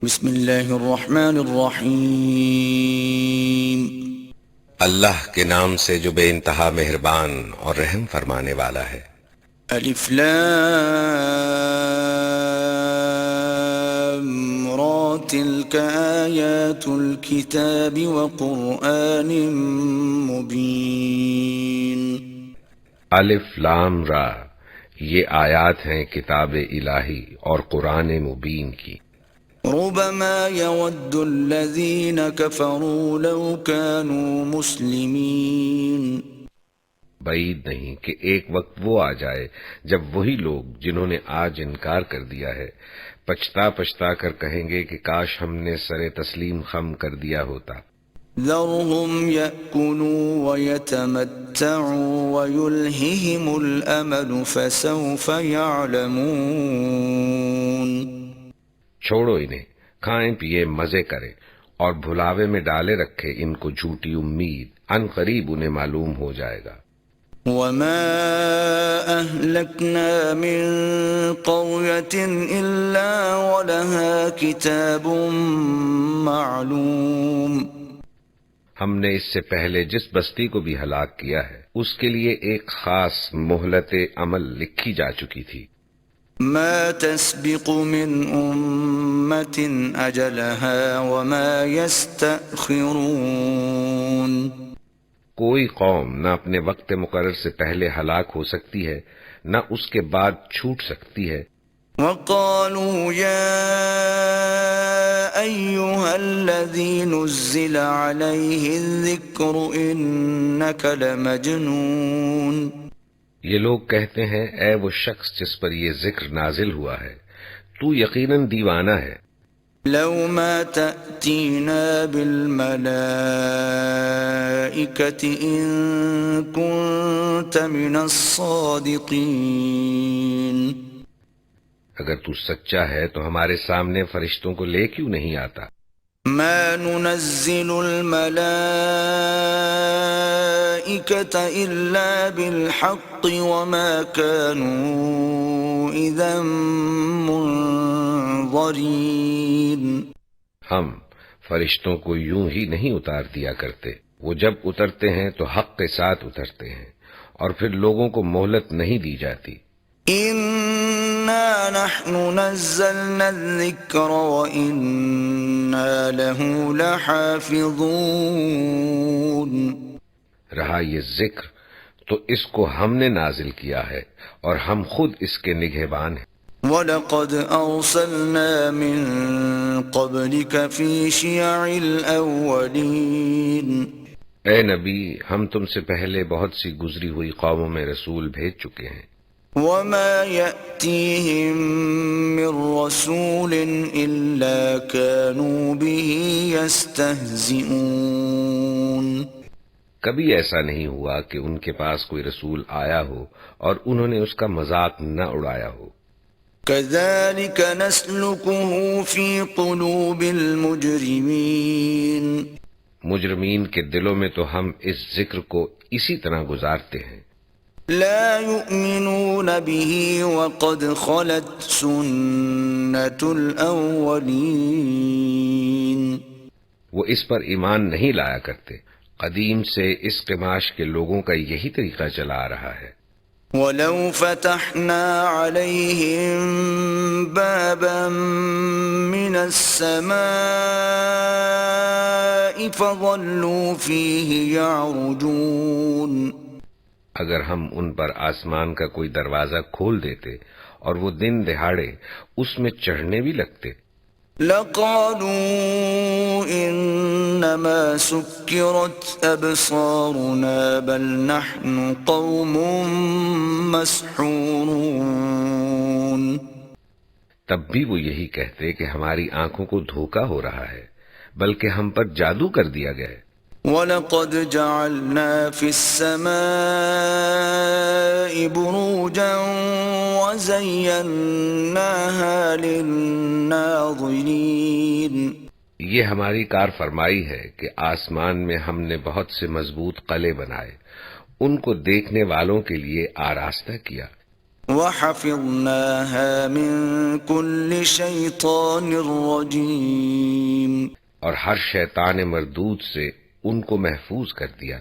بسم اللہ الرحمن الرحیم۔ اللہ کے نام سے جو بے انتہا مہربان اور رحم فرمانے والا ہے۔ الف لام را تلک آیات الکتاب وقرآن مبین۔ الف لام را، یہ آیات ہیں کتاب الہی اور قرآن مبین کی۔ ربما يود الذين كفروا لو كانوا مسلمين۔ بعید نہیں کہ ایک وقت وہ آ جائے جب وہی لوگ جنہوں نے آج انکار کر دیا ہے پچھتا پچھتا کر کہیں گے کہ کاش ہم نے سر تسلیم خم کر دیا ہوتا۔ ذرهم يأكلوا ويتمتعوا ويلههم الأمل فسوف يعلمون۔ چھوڑو انہیں، کھائیں پیئے مزے کریں اور بھلاوے میں ڈالے رکھے ان کو جھوٹی امید، ان قریب انہیں معلوم ہو جائے گا۔ وما أهلكنا من قرية إلا ولها كتاب معلوم۔ ہم نے اس سے پہلے جس بستی کو بھی ہلاک کیا ہے اس کے لیے ایک خاص مہلت عمل لکھی جا چکی تھی۔ ما تسبق من أمة أجلها وما يستأخرون۔ کوئی قوم نہ اپنے وقت مقرر سے پہلے ہلاک ہو سکتی ہے نہ اس کے بعد چھوٹ سکتی ہے۔ وقالوا يا أيها الذي نزل عليه الذكر إنك لمجنون۔ یہ لوگ کہتے ہیں اے وہ شخص جس پر یہ ذکر نازل ہوا ہے تو یقیناً دیوانہ ہے۔ لو ما تأتينا بالملائكة إن كنت من الصادقين۔ اگر تو سچا ہے تو ہمارے سامنے فرشتوں کو لے کیوں نہیں آتا؟ ما ننزل الملائكة إلا بالحق وما كانوا إذا منظرين۔ ہم فرشتوں کو یوں ہی نہیں اتار دیا کرتے، وہ جب اترتے ہیں تو حق کے ساتھ اترتے ہیں اور پھر لوگوں کو مہلت نہیں دی جاتی۔ إنا نحن نزلنا الذكر وإنا له لحافظون۔ رہا یہ ذکر تو اس کو ہم نے نازل کیا ہے اور ہم خود اس کے نگہبان ہیں۔ وَلَقَدْ أَرْسَلْنَا مِن قَبْلِكَ فِي شِيَعِ الْأَوَّلِينَ۔ اے نبی، ہم تم سے پہلے بہت سی گزری ہوئی قوموں میں رسول بھیج چکے ہیں۔ وَمَا يَأْتِيهِم مِّن رَّسُولٍ إِلَّا كَانُوا بِهِ يَسْتَهْزِئُونَ۔ کبھی ایسا نہیں ہوا کہ ان کے پاس کوئی رسول آیا ہو اور انہوں نے اس کا مذاق نہ اڑایا ہو۔ كَذَلِكَ نَسْلُكُهُ فِي قُلُوبِ الْمُجْرِمِينَ۔ مجرمین کے دلوں میں تو ہم اس ذکر کو اسی طرح گزارتے ہیں۔ لا يؤمنون به وقد خلت سنة الأولين۔ وہ اس پر ایمان نہیں لایا کرتے، قدیم سے اس قماش کے لوگوں کا یہی طریقہ چلا آ رہا ہے۔ وَلَوْ فَتَحْنَا عَلَيْهِمْ بَابًا مِّنَ السَّمَاءِ فَظَلُّوا فِيهِ يَعْرُجُونَ۔ اگر ہم ان پر آسمان کا کوئی دروازہ کھول دیتے اور وہ دن دہاڑے اس میں چڑھنے بھی لگتے، لَقَالُوا إِنَّمَا سُكِّرَتْ أَبْصَارُنَا بَلْ نَحْنُ قَوْمٌ مَسْحُورُونَ۔ تب بھی وہ یہی کہتے کہ ہماری آنکھوں کو دھوکا ہو رہا ہے، بلکہ ہم پر جادو کر دیا گیا ہے۔ وَلَقَدْ جَعَلْنَا فِي السَّمَاءِ بُرُوجًا وَزَيَّنَّاهَا لِلنَّاظِرِينَ۔ یہ ہماری کار فرمائی ہے کہ آسمان میں ہم نے بہت سے مضبوط قلعے بنائے، ان کو دیکھنے والوں کے لیے آراستہ کیا۔ وحفظناها من كل شيطان رجيم اور ہر شیطان مردود سے ان کو محفوظ کر دیا،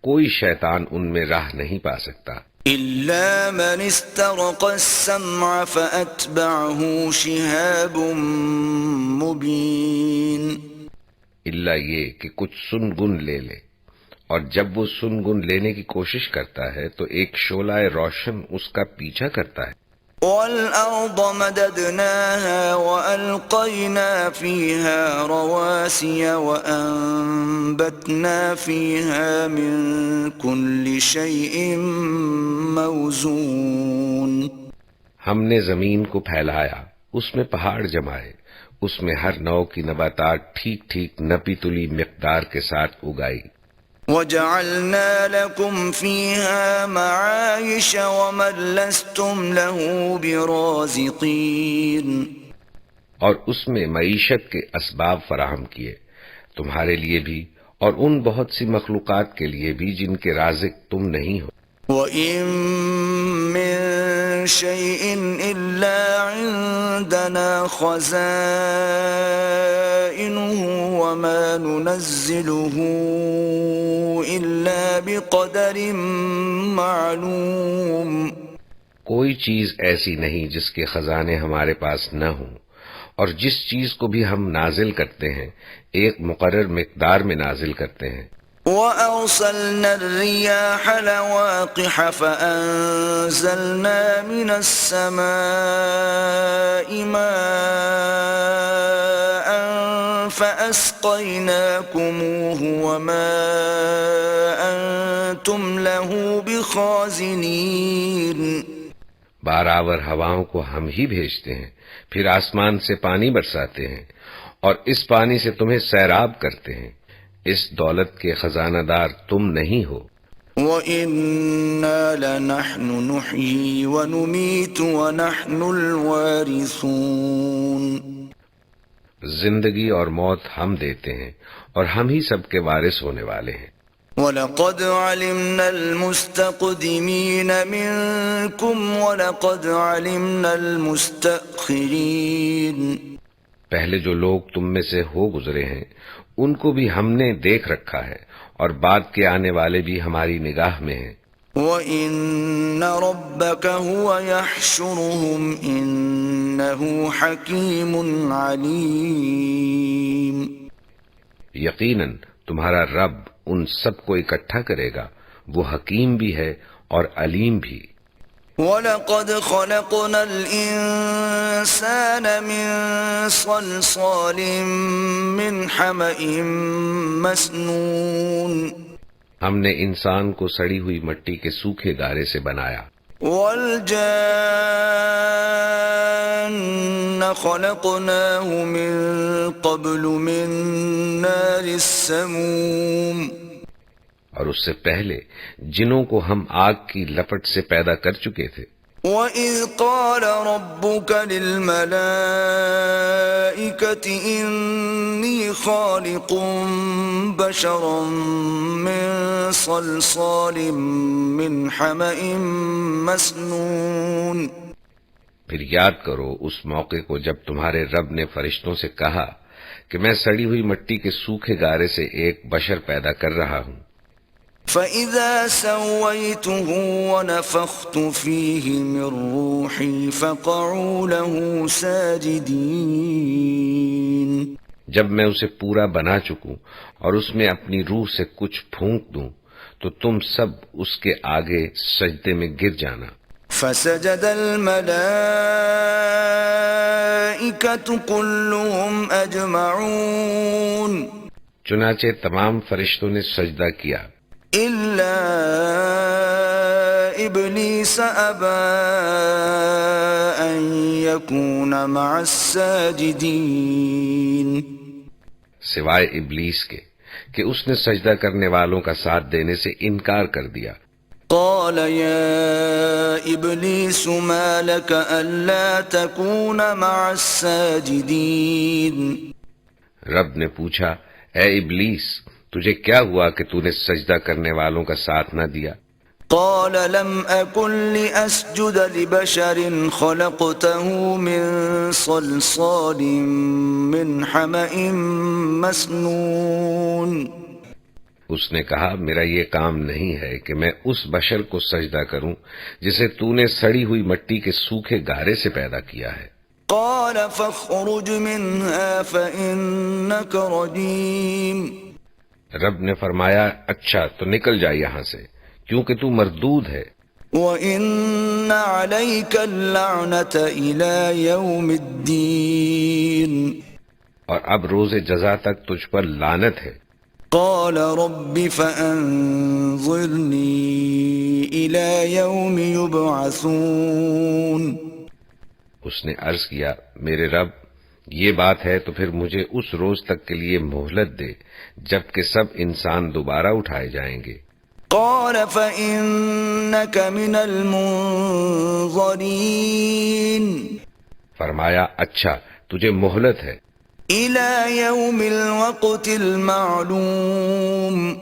کوئی شیطان ان میں راہ نہیں پا سکتا، إلا من استرق السمع فأتبعه شهاب مبين الا یہ کہ کچھ سن گن لے لے، اور جب وہ سن گن لینے کی کوشش کرتا ہے تو ایک شعلہ روشن اس کا پیچھا کرتا ہے۔ والأرض مددناها وألقينا فيها رواسي وأنبتنا فيها من كل شيء موزون ہم نے زمین کو پھیلایا، اس میں پہاڑ جمائے، اس میں ہر نوع کی نباتات ٹھیک ٹھیک نپی تلی مقدار کے ساتھ اگائی۔ وجعلنا لكم فيها معايش ومن لستم له برازقين اور اس میں معیشت کے اسباب فراہم کیے تمہارے لیے بھی اور ان بہت سی مخلوقات کے لیے بھی جن کے رازق تم نہیں ہو۔ وَإِن مِّن شَيْءٍ إِلَّا عِندَنَا خَزَائِنُهُ وَمَا نُنَزِّلُهُ إِلَّا بِقَدَرٍ مَّعْلُومٍ کوئی چیز ایسی نہیں جس کے خزانے ہمارے پاس نہ ہوں، اور جس چیز کو بھی ہم نازل کرتے ہیں ایک مقرر مقدار میں نازل کرتے ہیں۔ وَأَرْسَلْنَا الرِّيَاحَ لَوَاقِحَ فَأَنزَلْنَا مِنَ السَّمَاءِ مَاءً فَأَسْقَيْنَاكُمُوهُ وَمَا أَنْتُمْ لَهُ بِخَازِنِينَ بارآور ہواؤں کو ہم ہی بھیجتے ہیں، پھر آسمان سے پانی برساتے ہیں، اور اس پانی سے تمہیں سیراب کرتے ہیں، اس دولت کے خزانہ دار تم نہیں ہو۔ وَإِنَّا لَنَحْنُ نُحْيِي وَنُمِيتُ وَنَحْنُ الْوَارِثُونَ زندگی اور موت ہم دیتے ہیں اور ہم ہی سب کے وارث ہونے والے ہیں۔ وَلَقَدْ عَلِمْنَا الْمُسْتَقْدِمِينَ مِنْكُمْ وَلَقَدْ عَلِمْنَا الْمُسْتَأْخِرِينَ پہلے جو لوگ تم میں سے ہو گزرے ہیں ان کو بھی ہم نے دیکھ رکھا ہے، اور بعد کے آنے والے بھی ہماری نگاہ میں ہیں۔ وَإِنَّ رَبَّكَ هُوَ يَحْشُرُهُمْ إِنَّهُ حَكِيمٌ عَلِيمٌ یقیناً تمہارا رب ان سب کو اکٹھا کرے گا، وہ حکیم بھی ہے اور علیم بھی۔ وَلَقَدْ خَلَقْنَا الْإِنسَانَ مِنْ صَلْصَالٍ مِّنْ حَمَإٍ مَّسْنُونٍ ہم نے انسان کو سڑی ہوئی مٹی کے سوکھے گارے سے بنایا۔ وَالْجَانَّ خَلَقْنَاهُ مِن قَبْلُ مِن نَّارِ السَّمُومِ اور اس سے پہلے جنوں کو ہم آگ کی لپٹ سے پیدا کر چکے تھے۔ وَإِذْ قَالَ رَبُّكَ لِلْمَلَائِكَةِ إِنِّي خَالِقٌ بَشَرًا مِّن صَلْصَالٍ مِّنْ حَمَإٍ مَّسْنُونٍ پھر یاد کرو اس موقع کو جب تمہارے رب نے فرشتوں سے کہا کہ میں سڑی ہوئی مٹی کے سوکھے گارے سے ایک بشر پیدا کر رہا ہوں۔ فَإِذَا سَوَّيْتُهُ وَنَفَخْتُ فِيهِ مِن رُّوحِي فَقَعُوا لَهُ سَاجِدِينَ جب میں اسے پورا بنا چکوں اور اس میں اپنی روح سے کچھ پھونک دوں تو تم سب اس کے آگے سجدے میں گر جانا۔ فَسَجَدَ الْمَلَائِكَةُ كُلُّهُمْ أَجْمَعُونَ چنانچہ تمام فرشتوں نے سجدہ کیا إِلَّا إِبْلِيسَ أَبَىٰ أَن يَكُونَ مَعَ السَّاجِدِينَ سوائے ابلیس کے کہ اس نے سجدہ کرنے والوں کا ساتھ دینے سے انکار کر دیا۔ قال يا إبليس ما لك ألا تكون مع الساجدين رب نے پوچھا، اے ابلیس تجھے کیا ہوا کہ تو نے سجدہ کرنے والوں کا ساتھ نہ دیا؟ قال لم أكن لأسجد لبشر خلقته من صلصال من حمأ مسنون. اس نے کہا میرا یہ کام نہیں ہے کہ میں اس بشر کو سجدہ کروں جسے تو نے سڑی ہوئی مٹی کے سوکھے گارے سے پیدا کیا ہے. قال فاخرج منها فإنك رجيم. رب نے فرمایا اچھا تو نکل جا یہاں سے کیونکہ تو مردود ہے. وَإِنَّ عَلَيْكَ اللَّعْنَةَ إِلَى يَوْمِ الدِّينِ. اور اب روز جزا تک تجھ پر لعنت ہے. قال رب فأنظرني إلى يوم يبعثون. اس نے عرض کیا میرے رب یہ بات ہے تو پھر مجھے اس روز تک کے لیے مہلت دے جب کہ سب انسان دوبارہ اٹھائے جائیں گے. قال فإنك من المنظرين. فرمایا اچھا تجھے مہلت ہے إلى يوم الوقت المعلوم.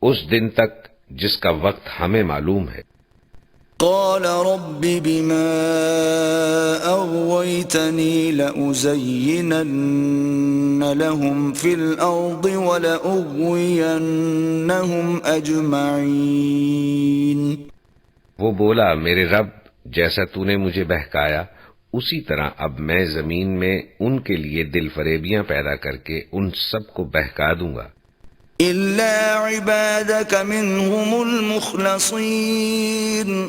اس دن تک جس کا وقت ہمیں معلوم ہے. قال رب بما أغويتني لأزينن لهم في الأرض ولأغوينهم أجمعين. وہ بولا میرے رب جیسا تو نے مجھے بہکایا اسی طرح اب میں زمین میں ان کے لیے دل فریبیاں پیدا کر کے ان سب کو بہکا دوں گا. إلا عبادك منهم المخلصين.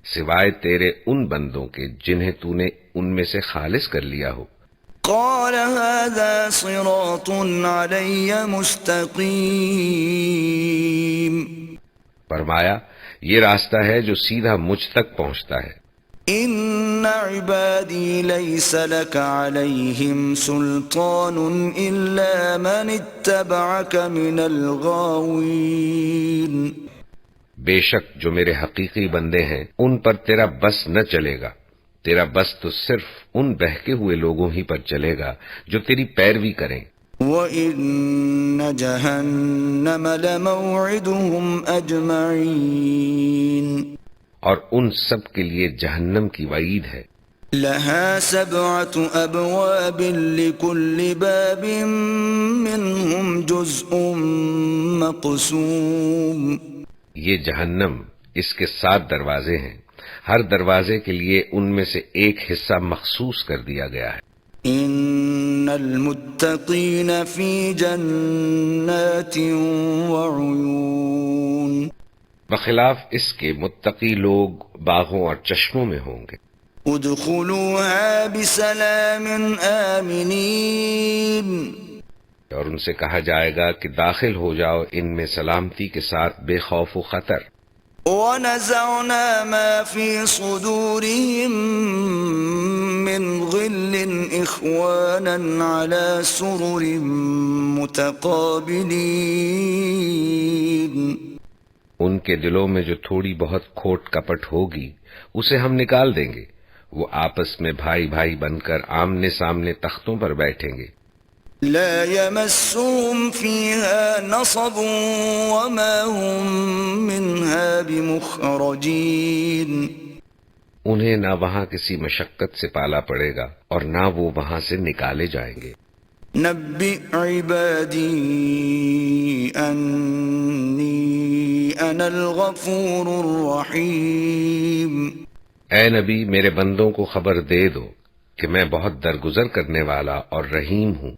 سوائے تیرے ان بندوں کے جنہیں تو نے ان میں سے خالص کر لیا ہو. قال هذا صراط علي مستقيم. فرمایا یہ راستہ ہے جو سیدھا مجھ تک پہنچتا ہے. إن عبادي ليس لك عليهم سلطان إلا من اتبعك من الغاوين. بے شک جو میرے حقیقی بندے ہیں ان پر تیرا بس نہ چلے گا. تیرا بس تو صرف ان بہکے ہوئے لوگوں ہی پر چلے گا جو تیری پیروی کریں. وَإِنَّ جَهَنَّمَ لَمَوْعِدُهُمْ أَجْمَعِينَ. اور ان سب کے لیے جہنم کی وعید ہے. لَهَا 7 أَبْوَابٍ لِكُلِّ بَابٍ مِّنْهُمْ جُزْءٌ مَّقْسُومٌ. یہ جہنم اس کے 7 دروازے ہیں. ہر دروازے کے لیے ان میں سے ایک حصہ مخصوص کر دیا گیا ہے. ان المتقین فی جنات وعیون. بخلاف اس کے متقی لوگ باغوں اور چشموں میں ہوں گے. ادخلوها بسلام آمنین. اور ان سے کہا جائے گا کہ داخل ہو جاؤ ان میں سلامتی کے ساتھ بے خوف و خطر. وَنَزَعْنَا مَا فِي صُدُورِهِم مِّنْ غِلٍّ إِخْوَانًا عَلَى سُرُرٍ مُتَقَابِلِينَ. ان کے دلوں میں جو تھوڑی بہت کھوٹ کپٹ ہوگی اسے ہم نکال دیں گے. وہ آپس میں بھائی بھائی بن کر آمنے سامنے تختوں پر بیٹھیں گے. لا يمسهم فيها نصب وما هم منها بمخرجين. انہیں نہ وہاں کسی مشقت سے پالا پڑے گا اور نہ وہ وہاں سے نکالے جائیں گے. نبئ عبادی انی انا الغفور الرحیم. اے نبی میرے بندوں کو خبر دے دو کہ میں بہت درگزر کرنے والا اور رحیم ہوں.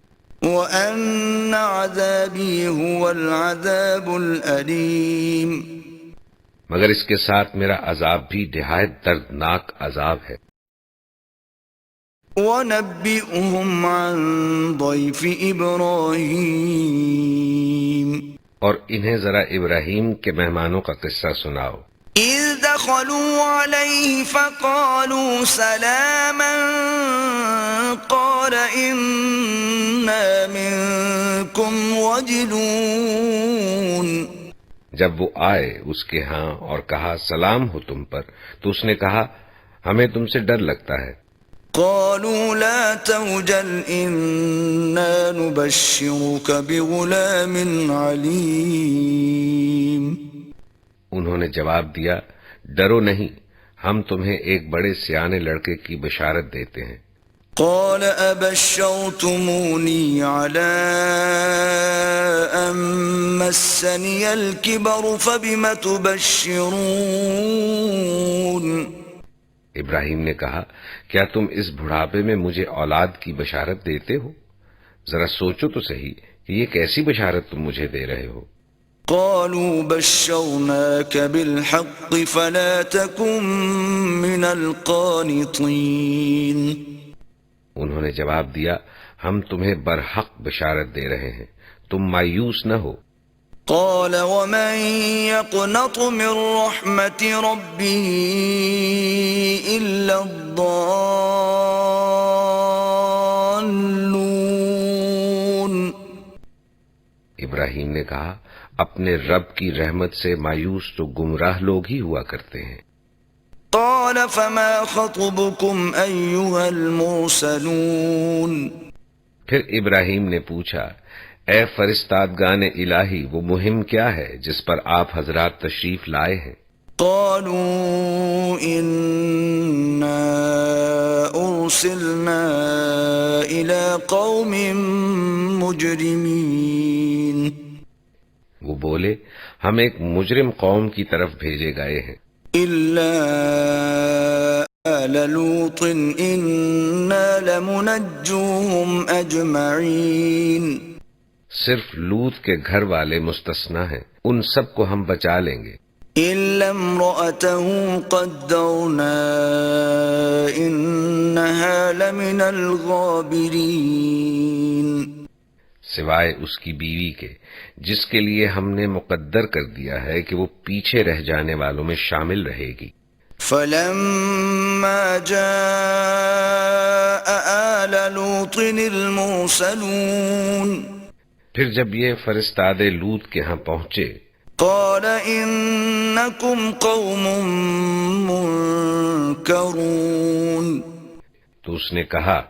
وَأَنَّ عَذَابِي هُوَ الْعَذَابُ الْأَلِيمُ. مگر اس کے ساتھ میرا عذاب بھی نہایت دردناک عذاب ہے. وَنَبِّئْهُمْ عَنْ ضَيْفِ إِبْرَاهِيمَ. اور انہیں ذرا ابراہیم کے مہمانوں کا قصہ سناؤ. إِذْ دَخَلُوا عَلَيْهِ فَقَالُوا سَلَامًا قَالَ إِنَّا مِنكُمْ وَجِلُونَ. جب وہ آئے اس کے ہاں اور کہا سلام ہو تم پر تو اس نے کہا ہمیں تم سے ڈر لگتا ہے. قالوا لا توجل إنا نبشرك بغلام عليم. انہوں نے جواب دیا، ڈرو نہیں، ہم تمہیں ایک بڑے سیانے لڑکے کی بشارت دیتے ہیں۔ قال أبشرتموني على أن مسني الكبر فبم تبشرون؟ ابراہیم نے کہا، کیا تم اس بڑھاپے میں مجھے اولاد کی بشارت دیتے ہو؟ ذرا سوچو تو صحیح کہ یہ کیسی بشارت تم مجھے دے رہے ہو؟ قالوا بشرناك بالحق فلا تكن من القانطين۔ انہوں نے جواب دیا، ہم تمہیں برحق بشارت دے رہے ہیں، تم مایوس نہ ہو۔ قال ومن يقنط من رحمة ربه إلا الضالون۔ ابراہیم نے کہا، اپنے رب کی رحمت سے مایوس تو گمراہ لوگ ہی ہوا کرتے ہیں۔ قال فما خطبكم أيها المرسلون؟ پھر ابراہیم نے پوچھا، اے فرستادگان الہی، وہ مہم کیا ہے جس پر آپ حضرات تشریف لائے ہیں؟ قالوا إنا أرسلنا إلى قوم مجرمين۔ وہ بولے، ہم ایک مجرم قوم کی طرف بھیجے گئے ہیں۔ إلا آل لوط إنا لمنجوهم أجمعين۔ صرف لوط کے گھر والے مستثنا ہیں، ان سب کو ہم بچا لیں گے۔ إلا امرأته قدرنا إنها لمن الغابرين۔ سوائے اس کی بیوی کے، جس کے لیے ہم نے مقدر کر دیا ہے کہ وہ پیچھے رہ جانے والوں میں شامل رہے گی۔ فلما جاء آل لوط المرسلون، پھر جب یہ فرستاد لوط کے ہاں پہنچے، قال إنكم قوم منكرون، تو اس نے کہا،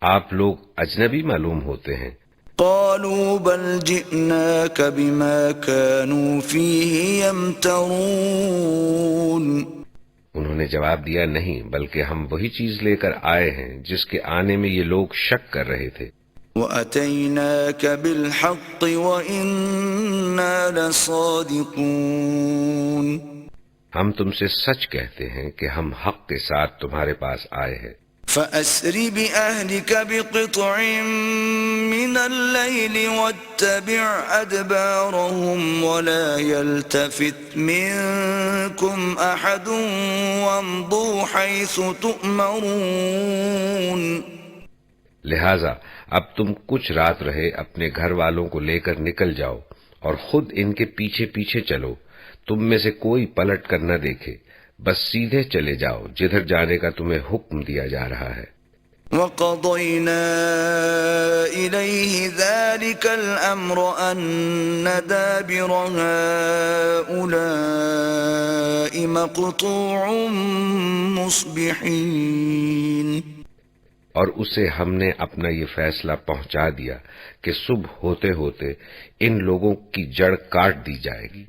آپ لوگ اجنبی معلوم ہوتے ہیں۔ قالوا بل جئناك بما كانوا فيه يمترون۔ انہوں نے جواب دیا، نہیں، بلکہ ہم وہی چیز لے کر آئے ہیں جس کے آنے میں یہ لوگ شک کر رہے تھے۔ وَأَتَيْنَاكَ بِالْحَقِّ وَإِنَّا لَصَادِقُونَ۔ ہم تم سے سچ کہتے ہیں کہ ہم حق کے ساتھ تمہارے پاس آئے ہیں۔ فَأَسْرِ بِأَهْلِكَ بِقِطْعٍ مِّنَ اللَّيْلِ وَاتَّبِعْ أَدْبَارَهُمْ وَلَا يَلْتَفِتْ مِنكُمْ أَحَدٌ وَامْضُوا حَيْثُ تُؤْمَرُونَ۔ لہذا اب تم کچھ رات رہے اپنے گھر والوں کو لے کر نکل جاؤ اور خود ان کے پیچھے پیچھے چلو، تم میں سے کوئی پلٹ کر نہ دیکھے، بس سیدھے چلے جاؤ جدھر جانے کا تمہیں حکم دیا جا رہا ہے۔ وَقَضَيْنَا إِلَيْهِ ذَلِكَ الْأَمْرَ أَنَّ دَابِرَ هَٰؤُلَاءِ مَقْطُوعٌ مُصْبِحِينَ۔ اور اسے ہم نے اپنا یہ فیصلہ پہنچا دیا کہ صبح ہوتے ہوتے ان لوگوں کی جڑ کاٹ دی جائے گی۔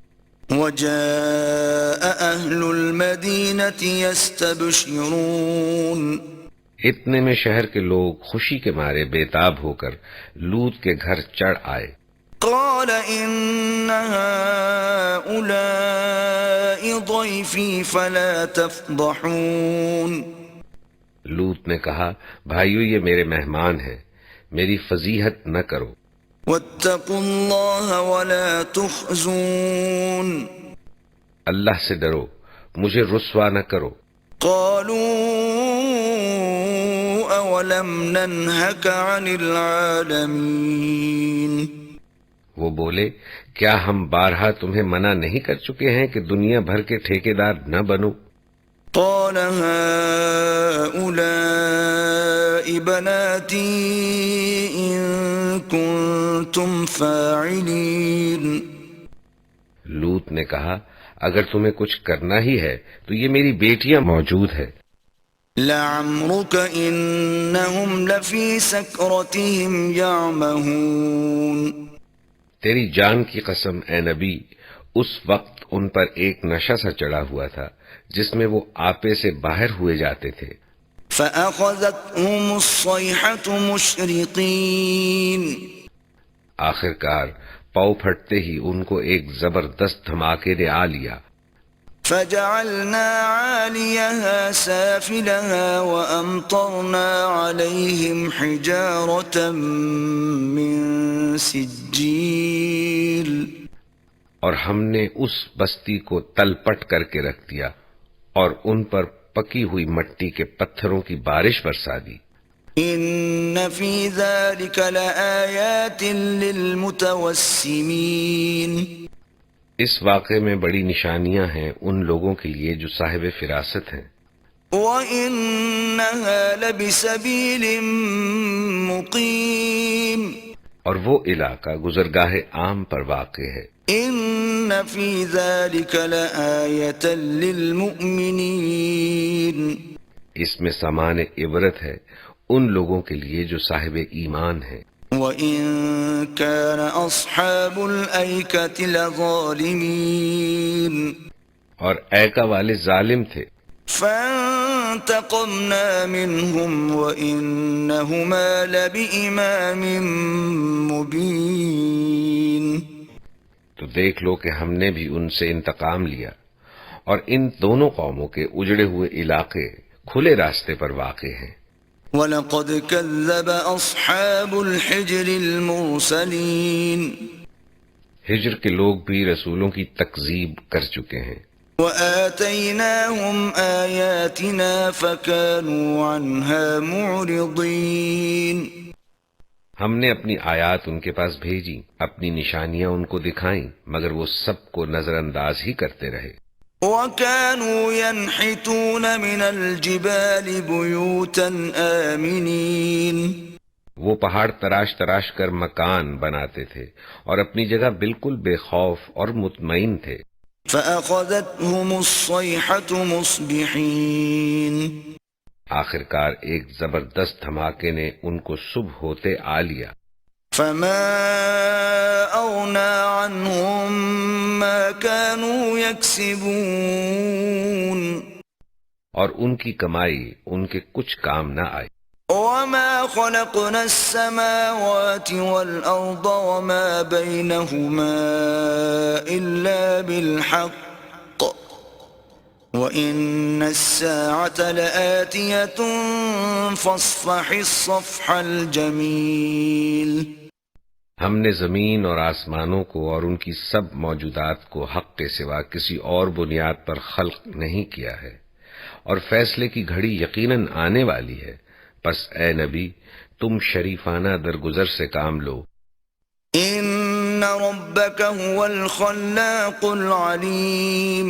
وَجَاءَ أَهْلُ الْمَدِينَةِ يَسْتَبْشِرُونَ۔ اتنے میں شہر کے لوگ خوشی کے مارے بےتاب ہو کر لوط کے گھر چڑھ آئے۔ قَالَ إِنَّ هَٰؤُلَاءِ ضَيْفِي فَلَا تَفْضَحُونِ۔ لوط نے کہا، بھائیو، یہ میرے مہمان ہیں، میری فضیحت نہ کرو۔ وَاتَّقُوا اللَّهَ وَلَا تُخْزُونِ۔ اللہ سے ڈرو، مجھے رسوا نہ کرو۔ قَالُوا أَوَلَمْ نَنْهَكَ عَنِ الْعَالَمِينَ۔ وہ بولے، کیا ہم بارہا تمہیں منع نہیں کر چکے ہیں کہ دنیا بھر کے ٹھیکیدار نہ بنو؟ قال هؤلاء بناتي إن كنتم فاعلين۔ لوط نے کہا، اگر تمہیں کچھ کرنا ہی ہے تو یہ میری بیٹیاں موجود ہے۔ لعمرك إنهم لفي سكرتهم يعمهون۔ تیری جان کی قسم اے نبی، اس وقت ان پر ایک نشہ سا چڑھا ہوا تھا جس میں وہ آپے سے باہر ہوئے جاتے تھے۔ فَأَخَذَتْهُمُ الصَّيْحَةُ مُشْرِقِينَ، آخر کار پاؤ پھٹتے ہی ان کو ایک زبردست دھماکے نے آ لیا۔ فَجَعَلْنَا عَالِيَهَا سَافِلَهَا وَأَمْطَرْنَا عَلَيْهِمْ حِجَارَةً مِّن سِجِّيلٍ، اور ہم نے اس بستی کو تل پٹ کر کے رکھ دیا اور ان پر پکی ہوئی مٹی کے پتھروں کی بارش برسا دی۔ إِنَّ فِي ذَلِكَ لَآيَاتٍ لِّلْمُتَوَسِّمِينَ، اس واقعے میں بڑی نشانیاں ہیں ان لوگوں کے لیے جو صاحب فراست ہیں۔ وَإِنَّهَا لَبِسَبِيلٍ مُقِيمٍ، اور وہ علاقہ گزرگاہ عام پر واقع ہے۔ إِنَّ فِي ذَلِكَ لَآيَةً لِّلْمُؤْمِنِينَ، اس میں سامان عبرت ہے ان لوگوں کے لیے جو صاحب ایمان ہیں۔ وَإِن كَانَ أَصْحَابُ الْأَيْكَةِ لَظَالِمِينَ، اور ایکا والے ظالم تھے، فَانتَقَمْنَا مِنْهُمْ وَإِنَّهُمَا لَبِإِمَامٍ مُبِينٍ، تو دیکھ لو کہ ہم نے بھی ان سے انتقام لیا، اور ان دونوں قوموں کے اجڑے ہوئے علاقے کھلے راستے پر واقع ہیں۔ وَلَقَدْ كَذَّبَ أَصْحَابُ الْحِجْرِ الْمُرْسَلِينَ، ہجر کے لوگ بھی رسولوں کی تکذیب کر چکے ہیں۔ وَآتَيْنَاهُمْ آيَاتِنَا فَكَانُوا عَنْهَا مُعْرِضِينَ، ہم نے اپنی آیات ان کے پاس بھیجی، اپنی نشانیاں ان کو دکھائیں، مگر وہ سب کو نظر انداز ہی کرتے رہے۔ وَكَانُوا يَنْحِتُونَ مِنَ الْجِبَالِ بُيُوتًا آمِنِينَ، وہ پہاڑ تراش تراش کر مکان بناتے تھے اور اپنی جگہ بالکل بے خوف اور مطمئن تھے۔ فَأَخَذَتْهُمُ الصَّيْحَةُ مُصْبِحِينَ، آخر کار ایک زبردست دھماکے نے ان کو صبح ہوتے آ لیا۔ فَمَا أَغْنَىٰ عَنْهُم مَّا كَانُوا يَكْسِبُونَ، اور ان کی کمائی ان کے کچھ کام نہ آئی۔ وَمَا خَلَقْنَا السَّمَاوَاتِ وَالْأَرْضَ وَمَا بَيْنَهُمَا إِلَّا بِالْحَقِّ وَإِنَّ السَّاعَةَ لَآتِيَةٌ فَاصْفَحِ الصَّفْحَ الْجَمِيلَ، ہم نے زمین اور آسمانوں کو اور ان کی سب موجودات کو حق کے سوا کسی اور بنیاد پر خلق نہیں کیا ہے، اور فیصلے کی گھڑی یقیناً آنے والی ہے، پس اے نبی تم شریفانہ درگزر سے کام لو۔ إِنَّ رَبَّكَ هُوَ الْخَلَّاقُ الْعَلِيمُ،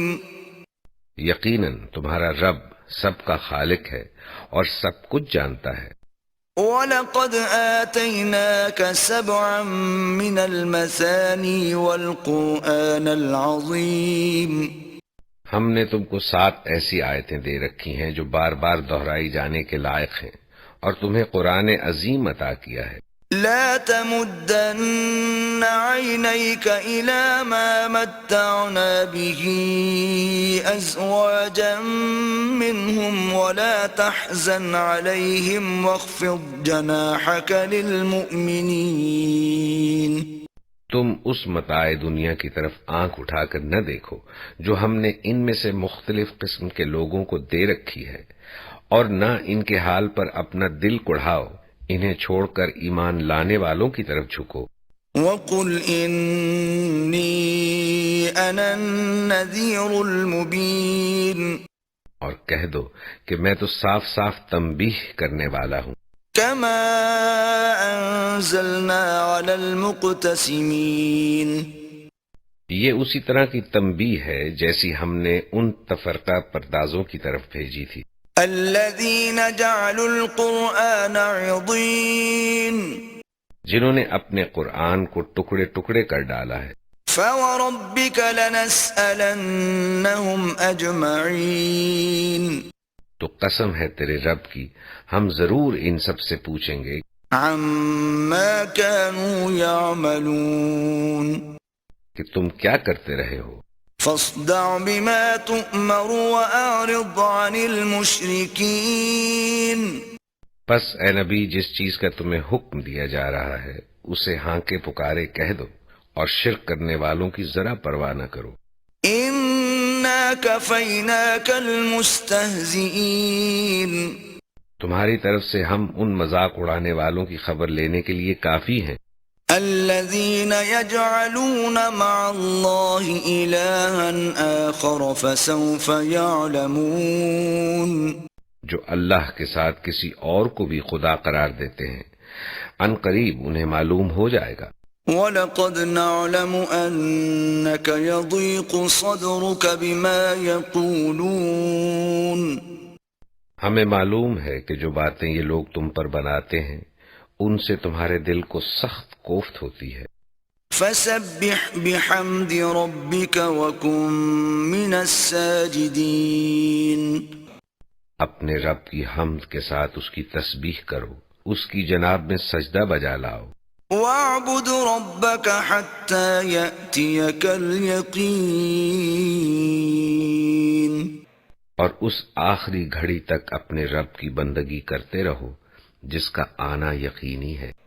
یقیناً تمہارا رب سب کا خالق ہے اور سب کچھ جانتا ہے۔ وَلَقَدْ آتَيْنَاكَ سَبْعًا مِّنَ الْمَثَانِي وَالْقُرْآنَ الْعَظِيمَ، ہم نے تم کو 7 ایسی آیتیں دے رکھی ہیں جو بار بار دہرائی جانے کے لائق ہیں، اور تمہیں قرآن عظیم عطا کیا ہے۔ لَا تَمُدَّنَّ عَيْنَيْكَ إِلَىٰ مَا مَتَّعْنَا بِهِ أَزْوَاجًا مِّنْهُمْ وَلَا تَحْزَنْ عَلَيْهِمْ وَاخْفِضْ جَنَاحَكَ لِلْمُؤْمِنِينَ، تم اس متاع دنیا کی طرف آنکھ اٹھا کر نہ دیکھو جو ہم نے ان میں سے مختلف قسم کے لوگوں کو دے رکھی ہے، اور نہ ان کے حال پر اپنا دل کڑھاؤ، انہیں چھوڑ کر ایمان لانے والوں کی طرف جھکو۔ وَقُلْ إِنِّي أَنَا النَّذِيرُ الْمُبِينُ، اور کہہ دو کہ میں تو صاف صاف تنبیہ کرنے والا ہوں۔ كَمَا أَنزَلْنَا عَلَى الْمُقْتَسِمِينَ، یہ اسی طرح کی تنبیہ ہے جیسی ہم نے ان تفرقہ پردازوں کی طرف بھیجی تھی۔ الَّذِينَ جَعَلُوا الْقُرْآنَ عِضِينَ، جنہوں نے اپنے قرآن کو ٹکڑے ٹکڑے کر ڈالا ہے۔ فَوَرَبِّكَ لَنَسْأَلَنَّهُمْ أَجْمَعِينَ، تو قسم ہے تیرے رب کی ہم ضرور ان سب سے پوچھیں گے عَمَّا كَانُوا يَعْمَلُونَ، کہ تم کیا کرتے رہے ہو۔ فاصدع بما تؤمر وأعرض عن المشركين پس اے نبی جس چیز کا تمہیں حکم دیا جا رہا ہے اسے ہاں کے پکارے کہہ دو اور شرک کرنے والوں کی ذرا پرواہ نہ کرو۔ إنا كفيناك المستهزئين تمہاری طرف سے ہم ان مذاق اڑانے والوں کی خبر لینے کے لیے کافی ہیں، الذين يجعلون مع الله إلها آخر فسوف يعلمون جو اللہ کے ساتھ کسی اور کو بھی خدا قرار دیتے ہیں، ان قریب انہیں معلوم ہو جائے گا۔ وَلَقَدْ نَعْلَمُ أَنَّكَ يَضِيقُ صَدْرُكَ بِمَا يَقُولُونَ ہمیں معلوم ہے کہ جو باتیں یہ لوگ تم پر بناتے ہیں ان سے تمہارے دل کو سخت کوفت ہوتی ہے۔ فَسَبِّحْ بِحَمْدِ رَبِّكَ وَكُن مِّنَ السَّاجِدِينَ اپنے رب کی حمد کے ساتھ اس کی تسبیح کرو، اس کی جناب میں سجدہ بجا لاؤ۔ وَاعْبُدْ رَبَّكَ حَتَّى يَأْتِيَكَ الْيَقِينُ اور اس آخری گھڑی تک اپنے رب کی بندگی کرتے رہو جس کا آنا یقینی ہے۔